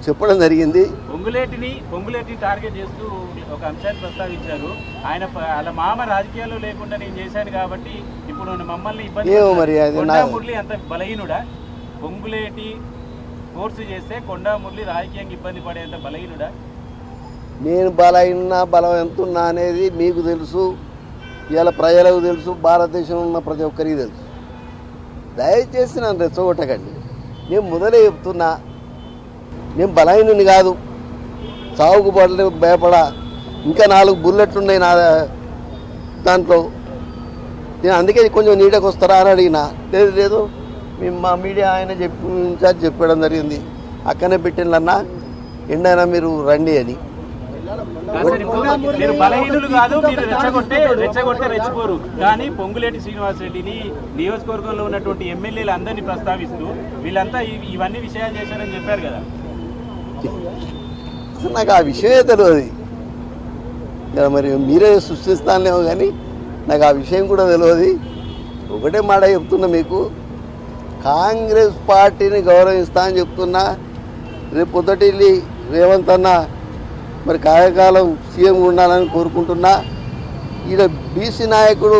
చెప్పడం జరిగింది. పొంగులేటిని టార్గెట్ చేస్తూ ఒక అంశాన్ని ప్రస్తావించారు. ఆయన వాళ్ళ మామ రాజకీయాల్లో లేకుండా నేను చేశాను కాబట్టి ఇప్పుడు మమ్మల్ని ఇబ్బంది కొండా మురళి అంత బలహీనుడా? పొంగులేటి ఫోర్స్ చేస్తే కొండా మురళి రాజకీయంగా ఇబ్బంది పడేంత బలహీనుడా? నేను బలం ఎంతున్నా అనేది మీకు తెలుసు, ఇవాళ ప్రజలకు తెలుసు, భారతదేశంలో ఉన్న ప్రతి ఒక్కరికి తెలుసు. దయచేసి నన్ను రెచ్చగొట్టకండి. నేను మొదలే చెప్తున్నా, నేను బలహీనుని కాదు, సాగుకు భయపడా. ఇంకా 4 బుల్లెట్లు ఉన్నాయి నా దాంట్లో. నేను అందుకే కొంచెం నీడకు వస్తారా అని అడిగినా. లేదు మా మీడియా ఆయన ఇన్ఛార్జ్ చెప్పడం జరిగింది, అక్కడనే పెట్టిండ్లన్నా ఎండైనా మీరు రండి అని. మీరు బలహీనులు కాదు, మీరు రెచ్చగొట్టే రెచ్చిపోరు. కానీ పొంగులేటి శ్రీనివాసరెడ్డిని నియోజకవర్గంలో ఉన్నటువంటి ఎమ్మెల్యేలు అందరినీ ప్రస్తావిస్తూ వీళ్ళంతా ఇవన్నీ విషయాలు చేశారని చెప్పారు కదా. నాకు ఆ విషయమే తెలియదు. మరి మీరే సృష్టిస్తానేమో కానీ నాకు ఆ విషయం కూడా తెలియదు. ఒకటే మాట చెప్తున్నా మీకు, కాంగ్రెస్ పార్టీని గౌరవిస్తా అని చెప్తున్నా. రేపు పొద్దుటిల్లి రేవంత్ అన్న మరి కార్యకాలం సీఎం ఉండాలని కోరుకుంటున్నా. ఈడ బీసీ నాయకుడు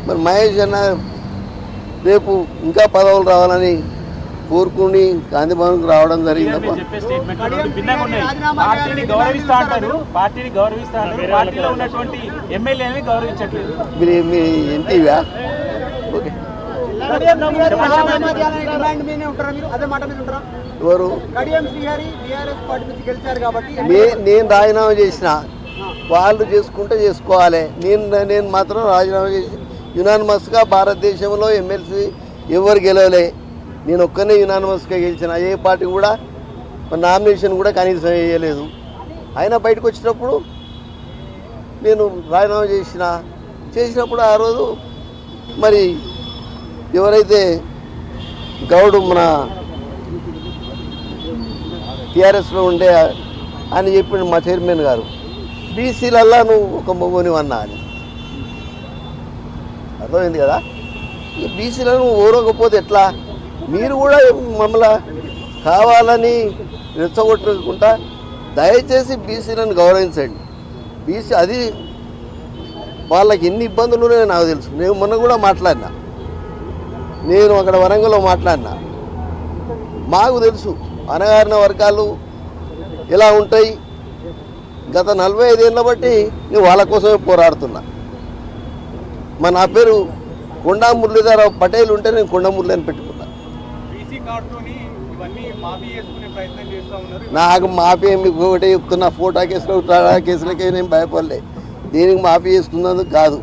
మరి మహేష్ అన్న రేపు ఇంకా పదవులు రావాలని కోరుకుని గాంధీ భవన్కు రావడం జరిగింది. మీరు మీ ఎంపీవా? ఓకే, ఎవరు? నేను రాజీనామా చేసిన, వాళ్ళు చేసుకుంటే చేసుకోవాలి. నేను మాత్రం రాజీనామా చేసి యునానిమస్గా భారతదేశంలో ఎమ్మెల్సీ ఎవరు గెలవలే, నేను ఒక్కనే యునానిమస్గా గెలిచిన. ఏ పార్టీ కూడా నామినేషన్ కూడా కనీసం వేయలేదు. అయినా బయటకు వచ్చినప్పుడు నేను రాజీనామా చేసినప్పుడు ఆ రోజు మరి ఎవరైతే గౌడు మన టీఆర్ఎస్లో ఉండే అని చెప్పిండు మా చైర్మన్ గారు, బీసీలల్లా నువ్వు ఒక మొగోని అన్నా అని. అర్థమైంది కదా? ఈ బీసీలను ఓరకపోతే ఎట్లా? మీరు కూడా మమ్మల్ని కావాలని రెచ్చగొట్టుకుంటా. దయచేసి బీసీలను గౌరవించండి. బీసీ అది వాళ్ళకి ఎన్ని ఇబ్బందులు ఉన్నాయో నాకు తెలుసు. నేను మొన్న కూడా మాట్లాడినా, నేను అక్కడ వరంగల్లో మాట్లాడినా. మాకు తెలుసు అణగారిన వర్గాలు ఎలా ఉంటాయి. గత 45 ఏళ్ళ బట్టి నేను వాళ్ళ కోసమే పోరాడుతున్నా. నా పేరు కొండా మురళీధరరావు పటేల్ ఉంటే నేను కొండా మురళి అని పెట్టుకున్నా. నాకు మాఫీ మీకు ఒకటే చెప్తున్నా, ఫోటో కేసులో కేసులకే నేను భయపడలే. దీనికి మాఫీ చేసుకున్నందుకు కాదు.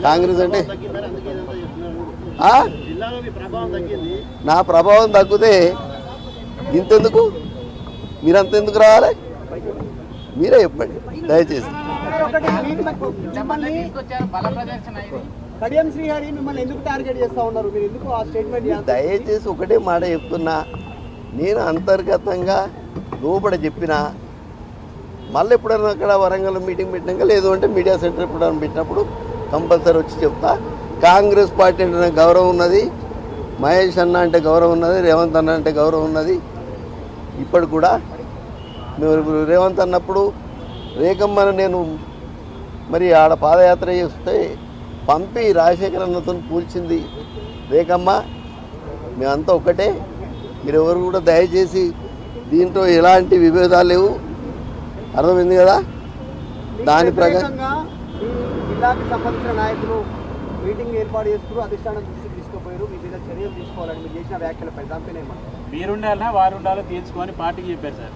కాంగ్రెస్ అంటే నా ప్రభావం తగ్గితే ఇంతెందుకు, మీరంతెందుకు రావాలి? మీరే చెప్పండి దయచేసి. దయచేసి ఒకటే మాట చెప్తున్నా, నేను అంతర్గతంగా లోపల చెప్పిన. మళ్ళీ ఎప్పుడైనా అక్కడ వరంగల్ మీటింగ్ పెట్టినాక, లేదు అంటే మీడియా సెంటర్ ఎప్పుడైనా పెట్టినప్పుడు కంపల్సరీ వచ్చి చెప్తా. కాంగ్రెస్ పార్టీ అంటే నాకు గౌరవం ఉన్నది, మహేష్ అన్న అంటే గౌరవం ఉన్నది, రేవంత్ అన్న అంటే గౌరవం ఉన్నది. ఇప్పుడు కూడా రేవంత్ అన్నప్పుడు రేఖమ్మను నేను మరి ఆడ పాదయాత్ర చేస్తే పంపి రాజశేఖర్ అన్నతో కూల్చింది రేఖమ్మ. మేమంతా ఒకటే. మీరు ఎవరు కూడా దయచేసి దీంట్లో ఎలాంటి విభేదాలు లేవు. అర్థమైంది కదా? దాని ప్రకారం జిల్లాకి సంబంధించిన నాయకులు మీటింగ్ ఏర్పాటు చేస్తూ అధిష్టానం దృష్టికి తీసుకుపోయారు. మీ మీద చర్యలు తీసుకోవాలని మీరు చేసిన వ్యాఖ్యలపై దానిపైన మీరుండాలన్నా వారు ఉండాలో తీర్చుకొని పార్టీకి చెప్పారు సార్.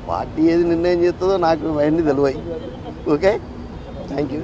పార్టీ ఏది నిర్ణయం చేస్తుందో నాకు అవన్నీ తెలివాయి. Okay, thank you.